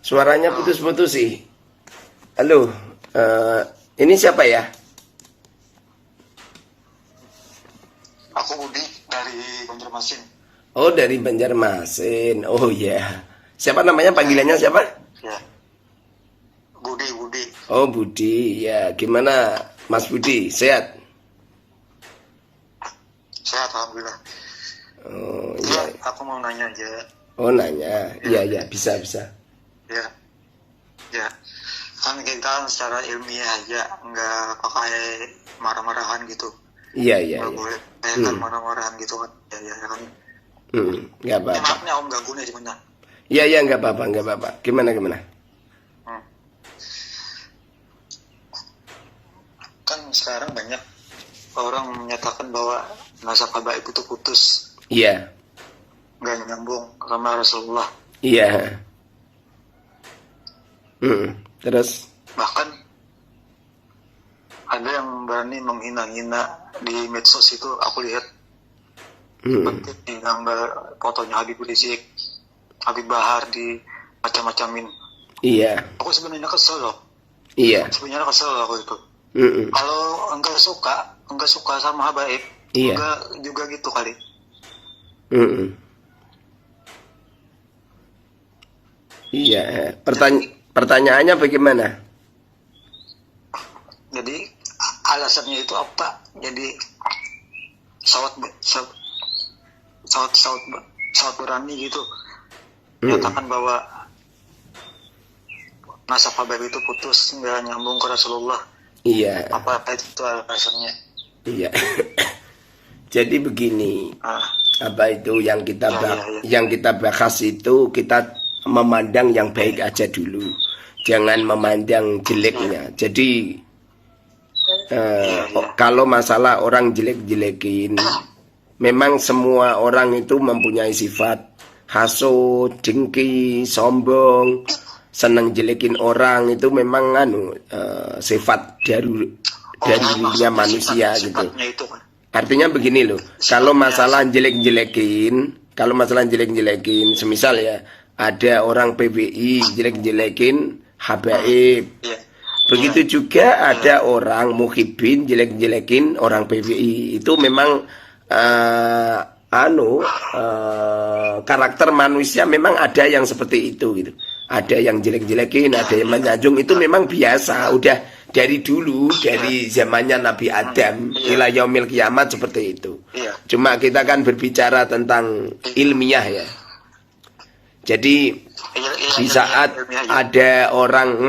Suaranya putus-putus sih. Halo, ini siapa ya? Aku Budi dari Banjarmasin. Oh, dari Banjarmasin. Oh ya. Siapa namanya, panggilannya siapa? Ya, Budi. Oh, Budi. Ya, gimana Mas Budi? Sehat? Sehat alhamdulillah. Oh, Iya, ya. aku mau nanya aja. Oh, nanya. Iya, bisa. Ya, ya. Kan kita secara ilmiah aja, nggak pakai marah-marahan gitu. Iya. Nggak boleh kan marah-marahan gitu kan. Ya kan. Nggak Ya, apa-apa. maafnya Om ganggu nih cuman. Iya, nggak apa-apa. Gimana? Hmm. Kan sekarang banyak orang menyatakan bahwa nasab habaib itu putus, Iya. nggak nyambung sama Rasulullah. Iya. Terus? Bahkan ada yang berani menghina-hina di medsos itu, aku lihat di gambar fotonya Habib Rizik, Habib Bahar di macam-macamin. Iya. Aku sebenarnya kesel loh. Iya. Sebenarnya kesel aku itu. Kalau enggak suka sama habaib, Iya. enggak juga gitu kali. Iya. Pertanyaannya bagaimana? Jadi alasannya itu apa? Jadi sawat berani gitu menyatakan bahwa nasab habaib itu putus, nggak nyambung ke Rasulullah. Iya. Apa itu alasannya? Iya. Jadi begini, apa itu yang kita yang kita bahas itu, kita memandang yang baik aja dulu, jangan memandang jeleknya. Jadi kalau masalah orang jelek-jelekin, memang semua orang itu mempunyai sifat hasut, dengki, sombong, senang jelekin orang, itu memang sifat dari dirinya manusia gitu. Artinya begini loh, kalau masalah jelek-jelekin, semisal ya, ada orang PBI jelek-jelekin habaib, begitu juga ada orang muhibin jelek-jelekin orang PBI. Itu memang karakter manusia memang ada yang seperti itu gitu. Ada yang jelek-jelekin, ada yang menyanjung, itu memang biasa, udah dari dulu, dari zamannya Nabi Adam ila yaumil kiamat seperti itu. Cuma kita kan berbicara tentang ilmiah ya. Jadi di saat ada orang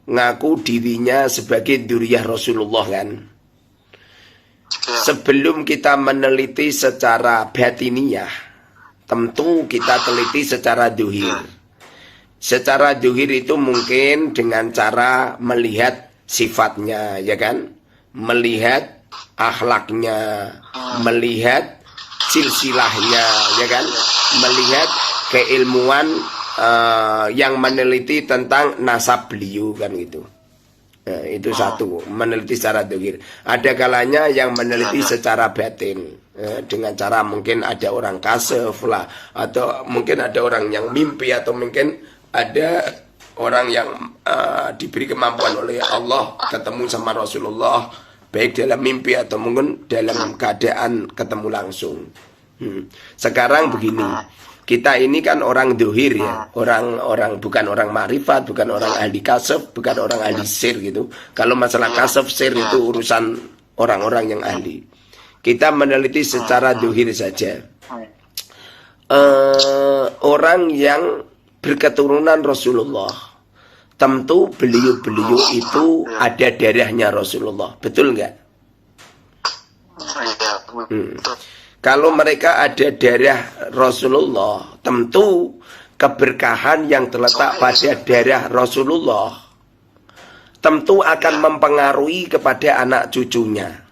ngaku dirinya sebagai dzurriyyah Rasulullah kan, sebelum kita meneliti secara batiniyah, tentu kita teliti secara zuhir. Secara zuhir itu mungkin dengan cara melihat sifatnya, ya kan? Melihat akhlaknya, melihat silsilahnya, ya kan? Melihat keilmuan yang meneliti tentang nasab beliau kan gitu. Nah, itu satu, meneliti secara zuhir. Ada kalanya yang meneliti secara batin, dengan cara mungkin ada orang kasef lah, atau mungkin ada orang yang mimpi, atau mungkin ada orang yang diberi kemampuan oleh Allah ketemu sama Rasulullah, baik dalam mimpi atau mungkin dalam keadaan ketemu langsung. Sekarang begini, kita ini kan orang zuhir ya, orang bukan orang ma'rifat, bukan orang ahli kasef, bukan orang ahli sir gitu. Kalau masalah kasef sir itu urusan orang-orang yang ahli. Kita meneliti secara zuhir saja. Orang yang berketurunan Rasulullah, tentu beliau itu ada darahnya Rasulullah, betul nggak? Kalau mereka ada darah Rasulullah, tentu keberkahan yang terletak pada darah Rasulullah tentu akan mempengaruhi kepada anak cucunya.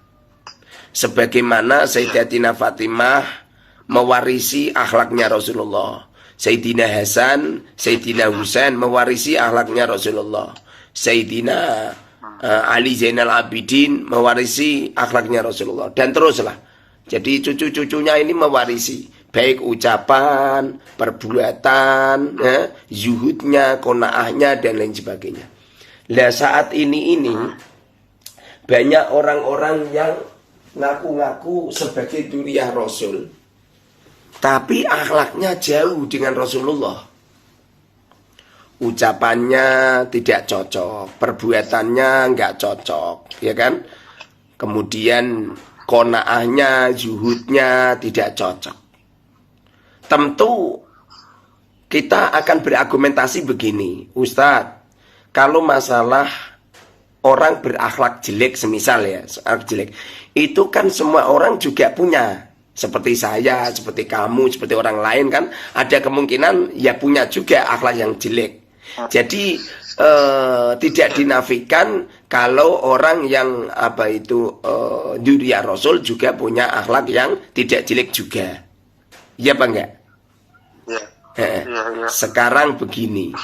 Sebagaimana Sayyidatina Fatimah mewarisi akhlaknya Rasulullah, Sayyidina Hasan, Sayyidina Husain mewarisi akhlaknya Rasulullah, Sayyidina Ali Zainal Abidin mewarisi akhlaknya Rasulullah, dan teruslah. Jadi cucu-cucunya ini mewarisi. baik ucapan, perbuatan, zuhudnya, qanaahnya dan lain sebagainya. Lah saat ini banyak orang-orang yang ngaku-ngaku sebagai dzurriyyah Rasul, tapi akhlaknya jauh dengan Rasulullah. Ucapannya tidak cocok, perbuatannya nggak cocok, ya kan? Kemudian qanaahnya, zuhudnya tidak cocok. Tentu kita akan berargumentasi begini, Ustadz, kalau masalah orang berakhlak jelek, semisal ya, akhlak jelek, itu kan semua orang juga punya. Seperti saya, seperti kamu, seperti orang lain kan, ada kemungkinan ya punya juga akhlak yang jelek. Jadi tidak dinafikan kalau orang yang dzurriyyah Rasul juga punya akhlak yang tidak jelek juga. Iya apa enggak? Ya. Sekarang begini.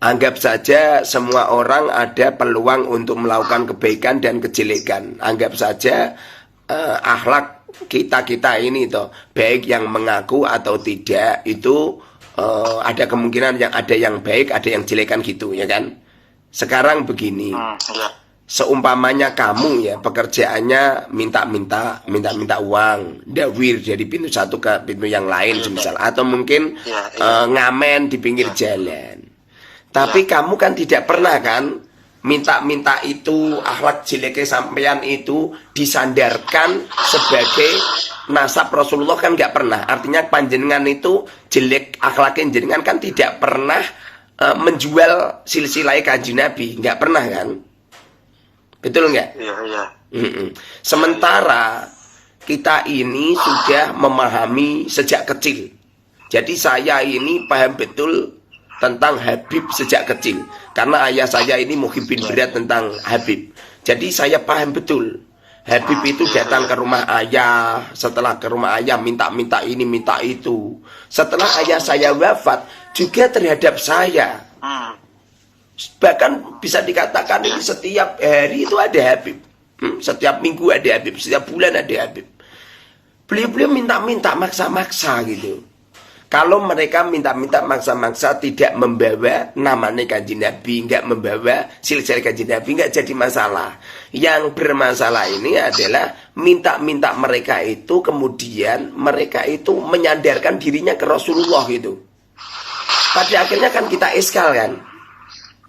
Anggap saja semua orang ada peluang untuk melakukan kebaikan dan kejelekan. Anggap saja akhlak kita ini toh, baik yang mengaku atau tidak, itu ada kemungkinan yang ada yang baik, ada yang jelekan gitu, ya kan? Sekarang begini. Seumpamanya kamu ya pekerjaannya minta uang, dawir dari pintu satu ke pintu yang lain semisal, atau mungkin ngamen di pinggir jalan. Tapi kamu kan tidak pernah kan minta itu, akhlak jeleknya sampean itu disandarkan sebagai nasab Rasulullah, kan nggak pernah. Artinya panjenengan itu jelek akhlaknya jenengan kan tidak pernah menjual silsilah Kanjeng Nabi, nggak pernah kan? Betul nggak? Iya. Sementara kita ini sudah memahami sejak kecil. Jadi saya ini paham betul tentang Habib sejak kecil, karena ayah saya ini muhibbin berat tentang Habib. Jadi saya paham betul. Habib itu datang ke rumah ayah, setelah ke rumah ayah minta ini, minta itu. Setelah ayah saya wafat juga terhadap saya. Bahkan bisa dikatakan ini setiap hari itu ada Habib. Setiap minggu ada Habib, setiap bulan ada Habib. Beliau minta maksa-maksa gitu. Kalau mereka minta maksa-maksa tidak membawa namanya Kanjeng Nabi, nggak membawa silsilah Kanjeng Nabi, nggak jadi masalah. Yang bermasalah ini adalah minta mereka itu, kemudian mereka itu menyandarkan dirinya ke Rasulullah gitu. Pada akhirnya kan kita eskal kan.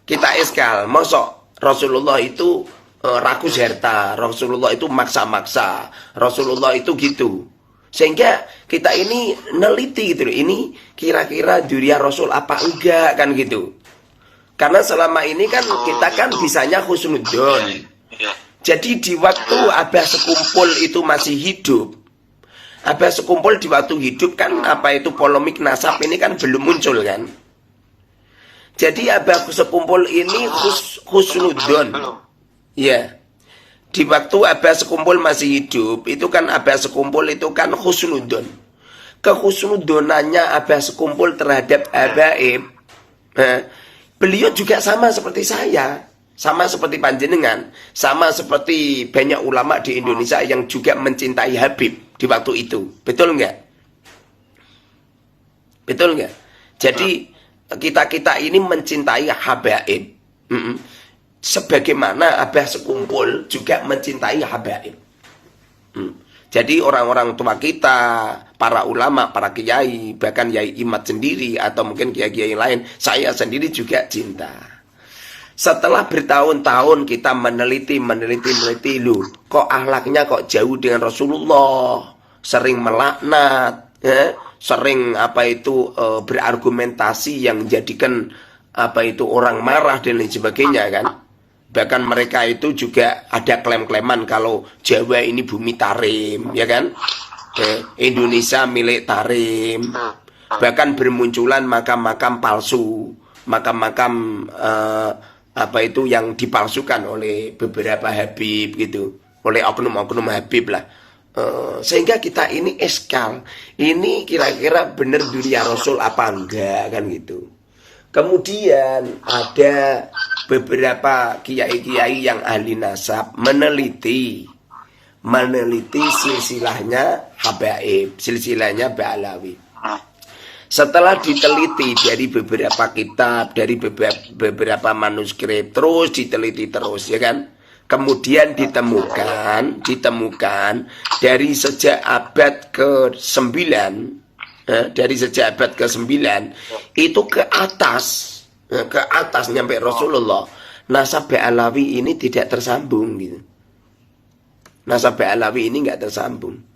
Kita eskal, mosok Rasulullah itu rakus harta, Rasulullah itu maksa-maksa, Rasulullah itu gitu. Sehingga kita ini neliti gitu, ini kira-kira dzurriyyah Rasul apa enggak kan gitu. Karena selama ini kan kita kan bisanya husnudzon. Jadi di waktu Abah Sekumpul itu masih hidup, Abah Sekumpul di waktu hidup kan itu polemik nasab ini kan belum muncul kan. Jadi Abah Sekumpul ini husnudzon. Ya. Di waktu Abah Sekumpul masih hidup, itu kan Abah Sekumpul itu kan husnudzon. Kehusnudzonannya Abah Sekumpul terhadap Habaib, beliau juga sama seperti saya, sama seperti panjenengan, sama seperti banyak ulama di Indonesia yang juga mencintai Habib di waktu itu. Betul nggak? Betul nggak? Jadi kita ini mencintai Habaib. Sebagaimana Abah Sekumpul juga mencintai Habaib. Jadi orang-orang tua kita, para ulama, para kiai, bahkan Yai Imad sendiri atau mungkin kiai-kiai lain, saya sendiri juga cinta. Setelah bertahun-tahun kita meneliti, loh, kok akhlaknya kok jauh dengan Rasulullah, sering melaknat, sering berargumentasi yang menjadikan orang marah dan lain sebagainya kan. Bahkan mereka itu juga ada klaim-klaiman kalau Jawa ini bumi Tarim, ya kan? Indonesia milik Tarim. Bahkan bermunculan makam-makam palsu, makam-makam yang dipalsukan oleh beberapa Habib gitu, oleh oknum-oknum Habib lah. Sehingga kita ini eskal, ini kira-kira benar dzurriyyah Rasul apa enggak kan gitu. Kemudian ada beberapa kiai-kiai yang ahli nasab meneliti silsilahnya habaib, silsilahnya Ba'alawi. Hmm. Setelah diteliti dari beberapa kitab, dari beberapa manuskrip, terus diteliti terus, ya kan? Kemudian ditemukan dari sejak abad ke-9, dari sejak abad ke-9 itu ke atas nyampe Rasulullah. Nasab Ba'alawi ini tidak tersambung gitu. Nasab Ba'alawi ini nggak tersambung.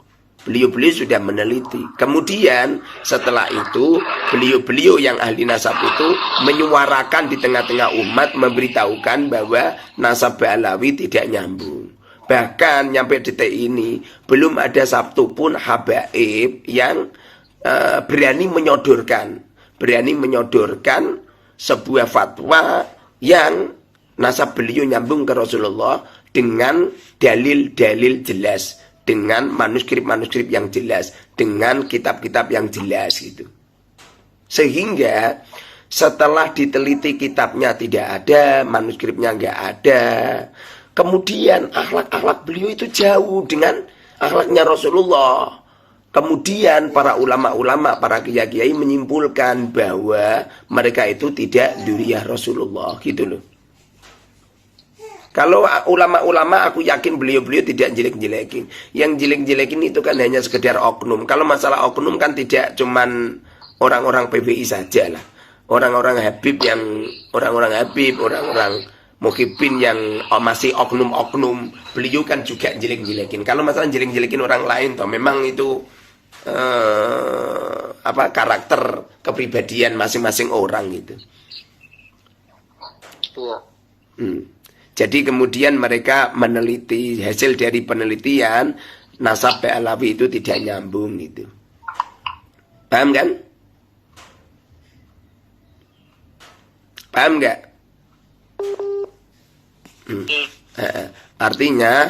Beliau-beliau sudah meneliti. Kemudian setelah itu beliau-beliau yang ahli nasab itu menyuarakan di tengah-tengah umat, memberitahukan bahwa nasab Ba'alawi tidak nyambung. Bahkan nyampe detik ini belum ada satu pun habaib yang berani menyodorkan sebuah fatwa yang nasab beliau nyambung ke Rasulullah dengan dalil-dalil jelas, dengan manuskrip-manuskrip yang jelas, dengan kitab-kitab yang jelas gitu. Sehingga setelah diteliti kitabnya tidak ada, manuskripnya nggak ada, kemudian akhlak-akhlak beliau itu jauh dengan akhlaknya Rasulullah. Kemudian para ulama-ulama, para kiai-kiai menyimpulkan bahwa mereka itu tidak dzurriyyah Rasulullah gitu loh. Kalau ulama-ulama aku yakin beliau-beliau tidak jelek-jelekin. Yang jelek-jelekin itu kan hanya sekedar oknum. Kalau masalah oknum kan tidak cuman orang-orang PBI saja lah. Orang-orang Habib, orang-orang Muhibin yang masih oknum-oknum, beliau kan juga jelek-jelekin. Kalau masalah jelek-jelekin orang lain toh memang itu karakter kepribadian masing-masing orang gitu. Iya. Jadi kemudian mereka meneliti, hasil dari penelitian nasab Ba'alawi itu tidak nyambung gitu. Paham kan? Paham nggak? Artinya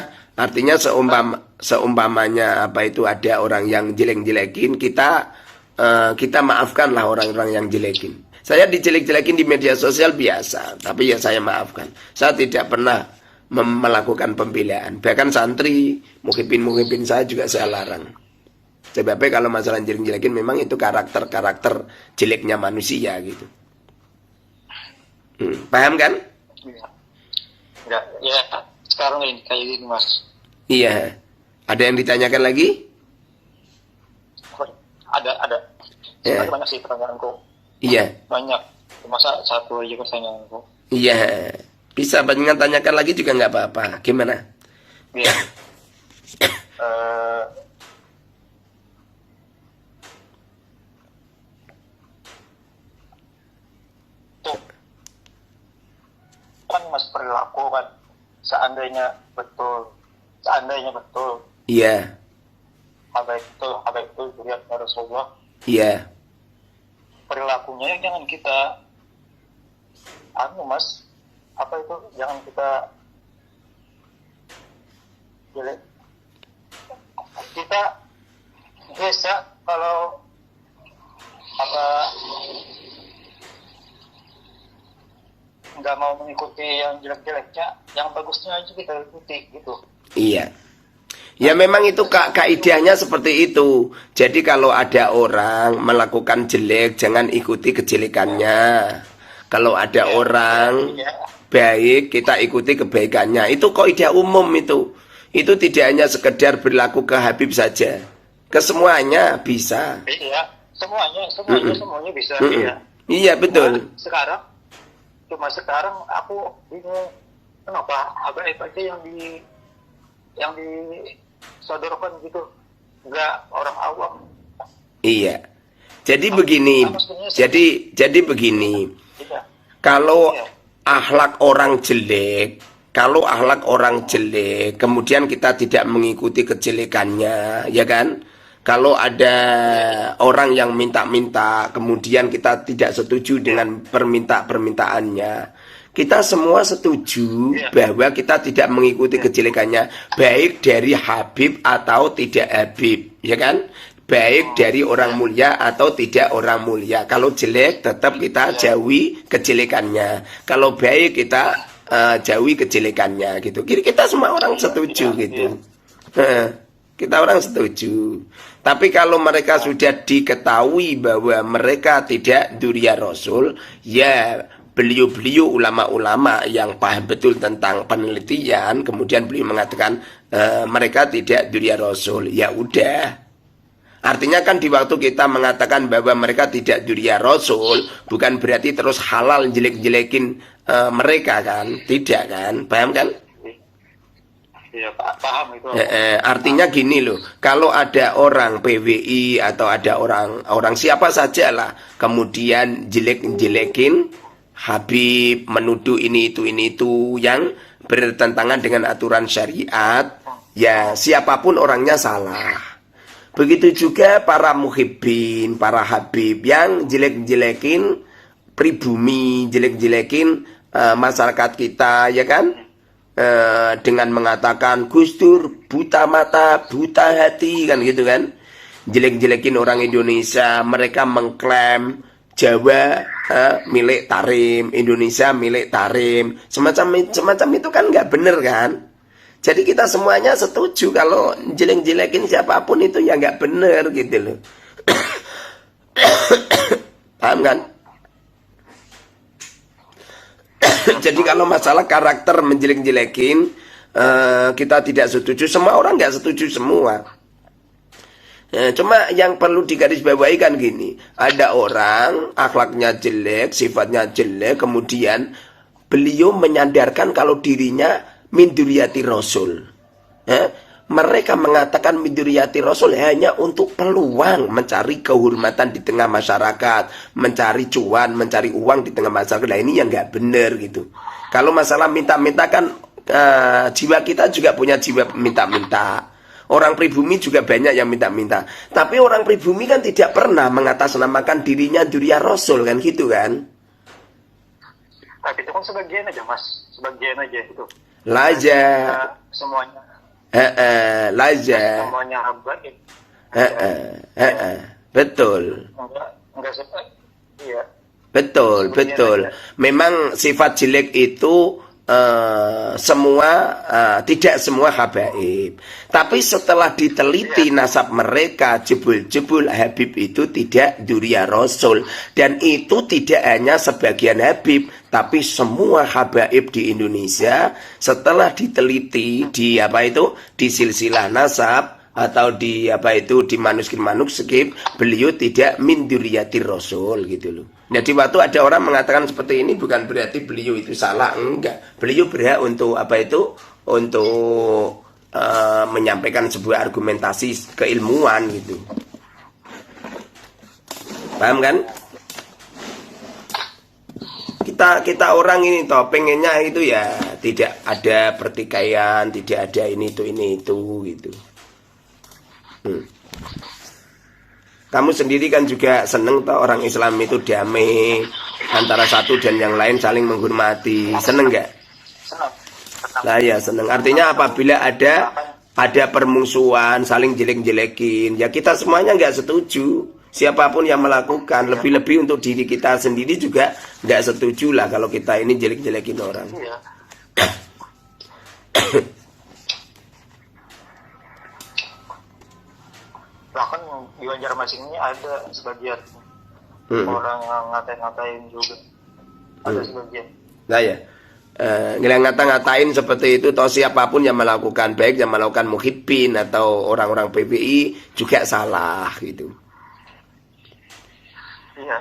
seumpamanya apa itu ada orang yang jelek-jelekin, kita maafkanlah orang-orang yang jelekin. Saya dijelek-jelekin di media sosial biasa, tapi ya saya maafkan. Saya tidak pernah melakukan pembelaan. Bahkan santri, muhibin saya juga saya larang. Sebabnya kalau masalah jelek-jelekin memang itu karakter jeleknya manusia gitu. Paham kan? Iya. Ya, sekarang ini kayak gini Mas. Iya. Ada yang ditanyakan lagi? Ada. Ya. Banyak sih pertanyaanku. Iya. Banyak. Masa satu aja pertanyaanku. Iya. Bisa banyak tanyakan lagi juga nggak apa-apa. Gimana? Iya. Tuh. Kan Mas perilaku kan. Seandainya betul. Iya. Habaib itu lihat Rasulullah. Iya. Perilakunya jangan kita Mas, jangan kita jelek. Kita biasa kalau nggak mau mengikuti yang jelek-jeleknya, yang bagusnya aja kita ikuti gitu. Iya. Ya memang itu kaidahnya seperti itu. Jadi kalau ada orang melakukan jelek, jangan ikuti kejelekannya. Kalau ada orang baik, kita ikuti kebaikannya. Itu kaidah umum itu. Itu tidak hanya sekedar berlaku ke Habib saja. Ke semuanya bisa. Iya, semuanya bisa. Iya betul. Cuma sekarang aku bingung kenapa Habib aja yang disodorkan gitu, nggak orang awam. Iya. Jadi begini. Jadi begini. Kalau akhlak orang jelek, kemudian kita tidak mengikuti kejelekannya, ya kan? Kalau ada orang yang minta-minta, kemudian kita tidak setuju dengan permintaannya, kita semua setuju bahwa kita tidak mengikuti kejelekannya, baik dari Habib atau tidak Habib, ya kan? Baik dari orang mulia atau tidak orang mulia. Kalau jelek tetap kita jauhi kejelekannya. Kalau baik kita jauhi kejelekannya gitu. Kita semua orang setuju gitu. Kita orang setuju. Tapi kalau mereka sudah diketahui bahwa mereka tidak duriya Rasul, ya beliau-beliau ulama-ulama yang paham betul tentang penelitian, kemudian beliau mengatakan mereka tidak duriya Rasul, ya udah. Artinya kan di waktu kita mengatakan bahwa mereka tidak duriya Rasul, bukan berarti terus halal jelek-jelekin mereka kan, tidak kan, paham kan? Iya, paham itu. Artinya gini loh, kalau ada orang PWI atau ada orang siapa saja lah, kemudian jelek-jelekin Habib, menuduh ini itu yang bertentangan dengan aturan syariat, ya siapapun orangnya salah. Begitu juga para muhibbin, para Habib yang jelek-jelekin pribumi, jelek-jelekin masyarakat kita, ya kan? Dengan mengatakan Gus Dur buta mata, buta hati, kan gitu kan. Jelek-jelekin orang Indonesia, mereka mengklaim Jawa milik Tarim, Indonesia milik Tarim. Semacam itu kan nggak bener kan. Jadi kita semuanya setuju kalau jelek-jelekin siapapun itu ya nggak bener gitu loh. Paham kan? Jadi kalau masalah karakter menjelek-jelekin, kita tidak setuju. Semua orang nggak setuju semua. Cuma yang perlu digarisbawahi kan gini, ada orang akhlaknya jelek, sifatnya jelek, kemudian beliau menyadarkan kalau dirinya min duriyati Rasul. Mereka mengatakan min duriyati Rasul hanya untuk peluang mencari kehormatan di tengah masyarakat, mencari cuan, mencari uang di tengah masyarakat. Nah ini yang nggak benar gitu. Kalau masalah minta-minta kan jiwa kita juga punya jiwa minta-minta. Orang pribumi juga banyak yang minta-minta. Tapi orang pribumi kan tidak pernah mengatasnamakan dirinya duriya Rasul kan gitu kan. Tapi itu kan sebagian aja mas, sebagian aja itu. Laja. Semuanya. Laja. Semuanya habaib. Betul. Enggak seperti. Iya. Betul, betul. Memang sifat jelek itu tidak semua habaib. Tapi setelah diteliti nasab mereka, jebul-jebul Habib itu tidak duriya Rasul. Dan itu tidak hanya sebagian Habib, tapi semua habaib di Indonesia setelah diteliti di di silsilah nasab atau di di manuskrip beliau tidak min duriyati Rasul gitu loh. Jadi waktu ada orang mengatakan seperti ini bukan berarti beliau itu salah, enggak. Beliau berhak untuk untuk menyampaikan sebuah argumentasi keilmuan gitu. Paham kan? Kita orang ini toh pengennya itu ya tidak ada pertikaian, tidak ada ini itu gitu. Kamu sendiri kan juga seneng toh orang Islam itu damai antara satu dan yang lain saling menghormati. Seneng nggak? Nah ya seneng. Artinya apabila ada permusuhan, saling jelek-jelekin, ya kita semuanya nggak setuju. Siapapun yang melakukan, lebih-lebih untuk diri kita sendiri juga nggak setuju lah kalau kita ini jelek-jelekin orang. Bahkan di Banjarmasin ini ada sebagian orang yang ngatain juga, ada sebagian. Nah ya, ngata-ngatain seperti itu, toh siapapun yang melakukan, baik yang melakukan muhibbin atau orang-orang PBI juga salah gitu. Iya.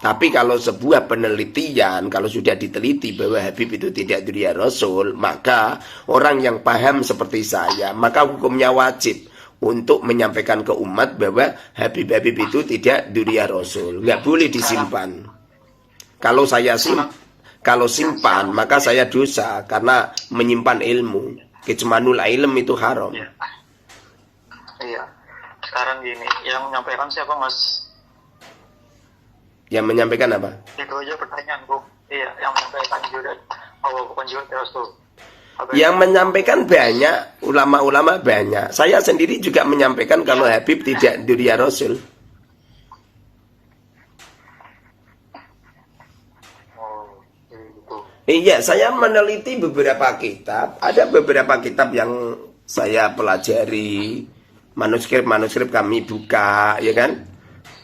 Tapi kalau sebuah penelitian, kalau sudah diteliti bahwa Habib itu tidak duriya Rasul, maka orang yang paham seperti saya, maka hukumnya wajib untuk menyampaikan ke umat bahwa Habib-Habib itu tidak duriya Rasul. Nggak boleh disimpan. Kalau simpan, maka saya dosa karena menyimpan ilmu. Kitmanul ilm itu haram. Iya. Sekarang gini, yang menyampaikan siapa mas? Yang menyampaikan apa? Itu aja pertanyaanku. Iya, yang menyampaikan juga. Allah bukan juga terus tuh. Yang menyampaikan banyak, ulama-ulama banyak. Saya sendiri juga menyampaikan kalau Habib tidak duriya Rasul. Iya, saya meneliti beberapa kitab. Ada beberapa kitab yang saya pelajari, manuskrip kami buka, ya kan?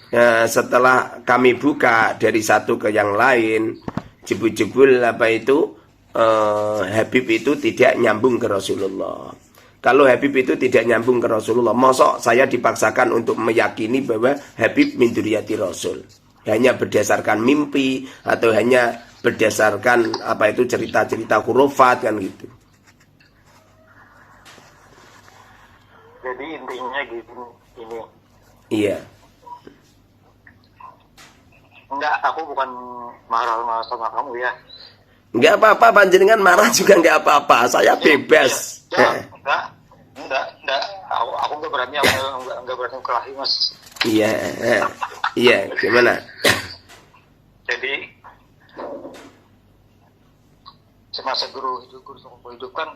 Nah, setelah kami buka dari satu ke yang lain, jebul-jebul apa itu Habib itu tidak nyambung ke Rasulullah. Kalau Habib itu tidak nyambung ke Rasulullah, mosok saya dipaksakan untuk meyakini bahwa Habib min dzurriyyati Rasul. Hanya berdasarkan mimpi atau hanya berdasarkan apa itu cerita-cerita khurafat kan gitu. Jadi intinya gitu ini. Iya. Enggak, aku bukan marah sama kamu ya. Enggak apa-apa, panjenengan marah juga enggak apa-apa. Saya bebas. Ya, enggak. Aku enggak berani, enggak berani kelahi, Mas. Iya. Iya, gimana? Jadi semasa guru seumur hidup kan,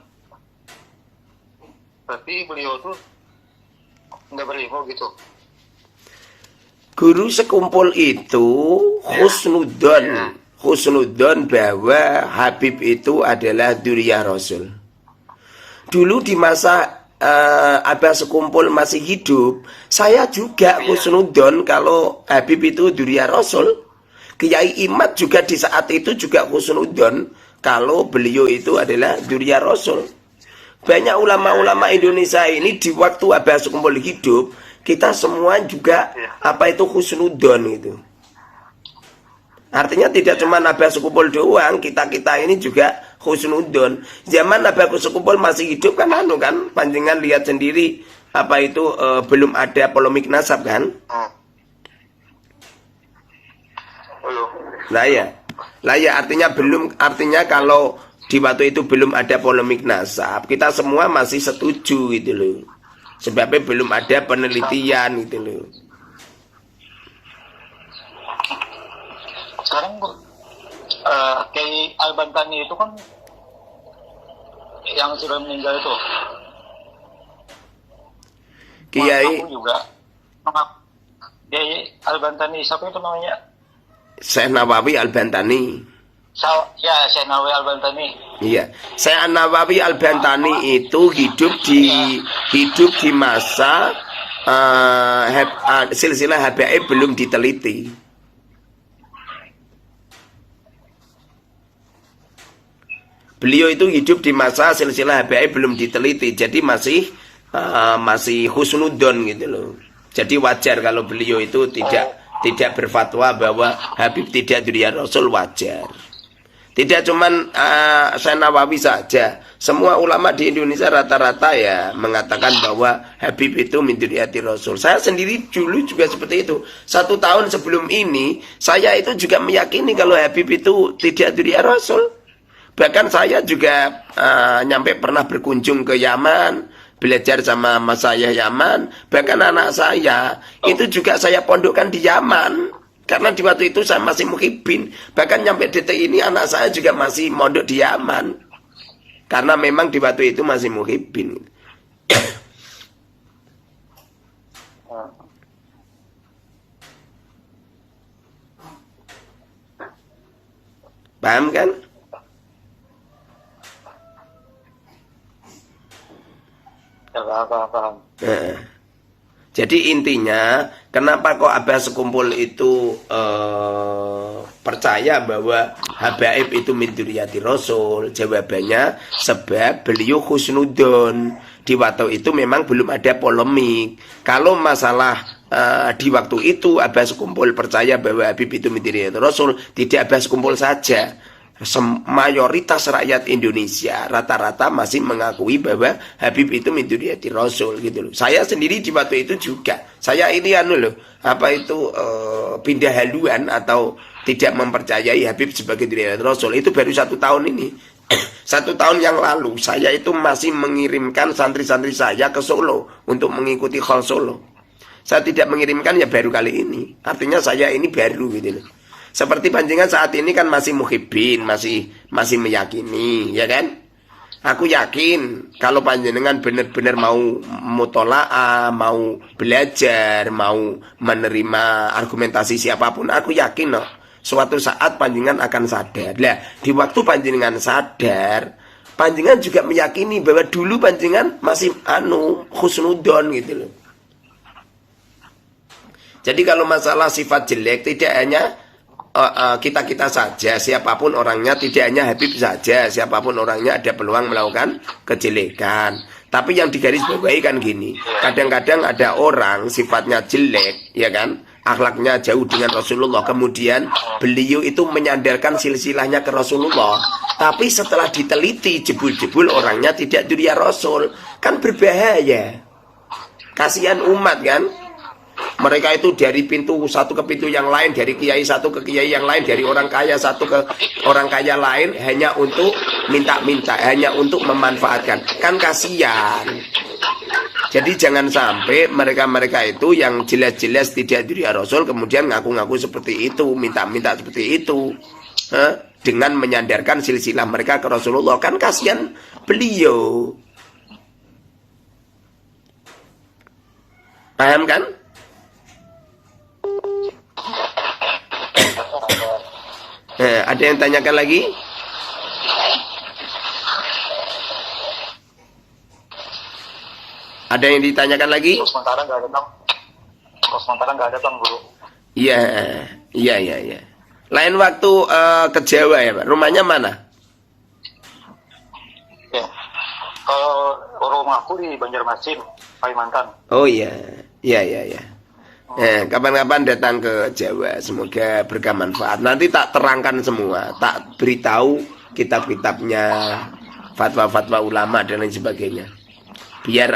berarti beliau tuh enggak berilmu gitu. Guru sekumpul itu husnudzon bahwa Habib itu adalah dzurriyyah Rasul. Dulu di masa Abah sekumpul masih hidup, saya juga husnudzon kalau Habib itu dzurriyyah Rasul. Kiai Imad juga di saat itu juga husnudzon kalau beliau itu adalah dzurriyyah Rasul. Banyak ulama-ulama Indonesia ini di waktu Abah sekumpul hidup, kita semua juga apa itu husnudzon itu. Artinya tidak cuma Abah sekumpul doang, kita ini juga husnudzon. Zaman Abah sekumpul masih hidup kan panjenengan lihat sendiri apa itu belum ada polemik nasab kan? Lah ya artinya kalau di waktu itu belum ada polemik nasab, kita semua masih setuju gitu loh. Sebabnya belum ada penelitian gitu loh. Sekarang Kiai Al-Bantani itu kan yang sudah meninggal itu. Kiai aku juga. Kiai Al-Bantani siapa itu namanya? Syekh Nawawi Al-Bantani. Ya, Syekh Nawawi Al-Bantani. Iya, Syekh Nawawi Al-Bantani itu hidup di masa silsilah Habaib belum diteliti. Beliau itu hidup di masa silsilah Habaib belum diteliti, jadi masih husnudzon gitu loh. Jadi wajar kalau beliau itu tidak berfatwa bahwa Habib tidak dzurriyyah Rasul, wajar. Tidak cuman Syekh Nawawi saja, semua ulama di Indonesia rata-rata ya mengatakan bahwa Habib itu min dzurriyyati Rasul. Saya sendiri dulu juga seperti itu. 1 tahun sebelum ini saya itu juga meyakini kalau Habib itu tidak dzurriyyah Rasul. Bahkan saya juga nyampe pernah berkunjung ke Yaman, belajar sama mas saya Yaman. Bahkan anak saya itu juga saya pondokkan di Yaman. Karena di waktu itu saya masih muhibbin. Bahkan nyampe detik ini anak saya juga masih mondok di Yaman. Karena memang di waktu itu masih muhibbin. Paham kan? Ya, paham. Jadi intinya, kenapa kok Abah sekumpul itu percaya bahwa Habaib itu min dzurriyyati Rasul? Jawabannya, sebab beliau husnudzon. Di waktu itu memang belum ada polemik. Kalau masalah di waktu itu Abah sekumpul percaya bahwa Habib itu min dzurriyyati Rasul, tidak Abah sekumpul saja. Mayoritas rakyat Indonesia rata-rata masih mengakui bahwa Habib itu min dzurriyyati Rasul gitu loh. Saya sendiri di waktu itu juga. Saya ini pindah haluan atau tidak mempercayai Habib sebagai dzurriyyati Rasul itu baru 1 tahun ini. 1 tahun yang lalu saya itu masih mengirimkan santri-santri saya ke Solo untuk mengikuti Khol Solo. Saya tidak mengirimkan ya baru kali ini. Artinya saya ini baru gitu loh. Seperti panjenengan saat ini kan masih muhibbin, masih meyakini, ya kan? Aku yakin kalau panjenengan benar-benar mau mutola'ah, mau belajar, mau menerima argumentasi siapapun, aku yakin suatu saat panjenengan akan sadar. Lah, di waktu panjenengan sadar, panjenengan juga meyakini bahwa dulu panjenengan masih husnudon gitu loh. Jadi kalau masalah sifat jelek tidak hanya kita-kita saja, siapapun orangnya, tidak hanya Habib saja, siapapun orangnya ada peluang melakukan kejelekan. Tapi yang digarisbawahi kan gini, kadang-kadang ada orang sifatnya jelek, ya kan, akhlaknya jauh dengan Rasulullah, kemudian beliau itu menyandarkan silsilahnya ke Rasulullah, tapi setelah diteliti jebul-jebul orangnya tidak dzurriyyah Rasul, kan berbahaya. Kasihan umat kan. Mereka itu dari pintu satu ke pintu yang lain, dari kiai satu ke kiai yang lain, dari orang kaya satu ke orang kaya lain, hanya untuk minta-minta, hanya untuk memanfaatkan. Kan kasihan. Jadi jangan sampai mereka-mereka itu yang jelas-jelas tidak dzurriyyah Rasul kemudian ngaku-ngaku seperti itu, minta-minta seperti itu, dengan menyandarkan silsilah mereka ke Rasulullah. Kan kasihan beliau. Paham kan? Ada yang tanyakan lagi? Ada yang ditanyakan lagi? Sementara nggak ada bang. Sementara nggak ada bang guru. Iya. Lain waktu ke Jawa ya Pak. Rumahnya mana? Ya. Kalau rumahku di Banjarmasin, Kalimantan. Oh iya. Kapan-kapan datang ke Jawa, semoga berkah manfaat. Nanti tak terangkan semua, tak beritahu kitab-kitabnya, fatwa-fatwa ulama dan lain sebagainya. Biar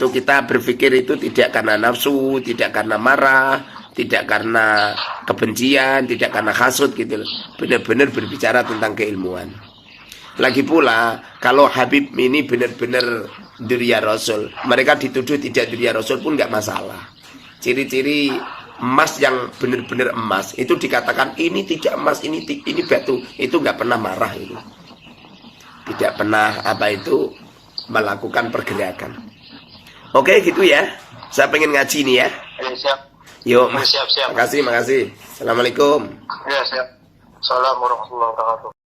kita berpikir itu tidak karena nafsu, tidak karena marah, tidak karena kebencian, tidak karena hasud gitu loh. Benar-benar berbicara tentang keilmuan. Lagi pula, kalau Habib ini benar-benar dzurriyyah Rasul, mereka dituduh tidak dzurriyyah Rasul pun nggak masalah. Ciri-ciri emas yang benar-benar emas itu dikatakan ini tidak emas, ini batu, itu nggak pernah marah itu, tidak pernah melakukan pergerakan. Oke gitu ya, saya pengen ngaji nih ya. Siap. Yuk, Siap. makasih. Assalamualaikum. Ya siap. Assalamualaikum warahmatullahi wabarakatuh.